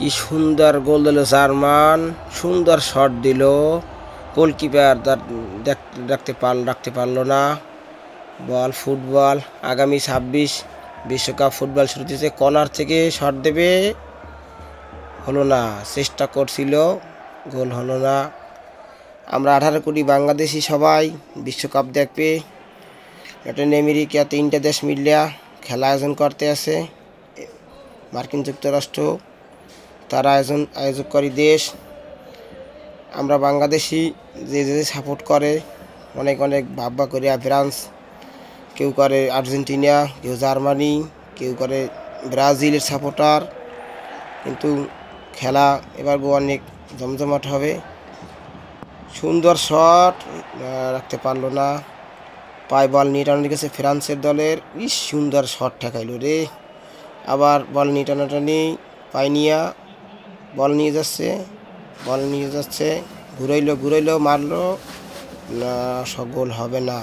কি সুন্দর গোল দিল জার্মান, সুন্দর শট দিল, গোলকিপার রাখতে পারলো না। বল ফুটবল আগামী 26 বিশ্বকাপ ফুটবল শুরু হচ্ছে। কর্নার থেকে শট দেবে, হলো না, চেষ্টা করছিল, গোল হলো না। আমরা 18 কোটি বাংলাদেশি সবাই বিশ্বকাপ দেখবে। ল্যাটিন আমেরিকা 3টা দেশ মিলিয়া খেলা আয়োজন করতে আছে। মার্কিন যুক্তরাষ্ট্র তারা আয়োজককারী দেশ। আমরা বাংলাদেশি যে সাপোর্ট করে অনেক ভাববা করে ফ্রান্স, কেউ করে আর্জেন্টিনা, কেউ জার্মানি, কেউ করে ব্রাজিলের সাপোর্টার। কিন্তু খেলা এবার অনেক জমজমাট হবে। সুন্দর শট, রাখতে পারলো না। পায়ে বল নিয়ে টানানি গেছে ফ্রান্সের দলের। সুন্দর শট ঠেকাইল রে। আবার বল নিয়ে টানাটানি, পায়ে নিয়া বল নিয়ে যাচ্ছে, ঘুরাইলো মারলো না, গোল হবে না।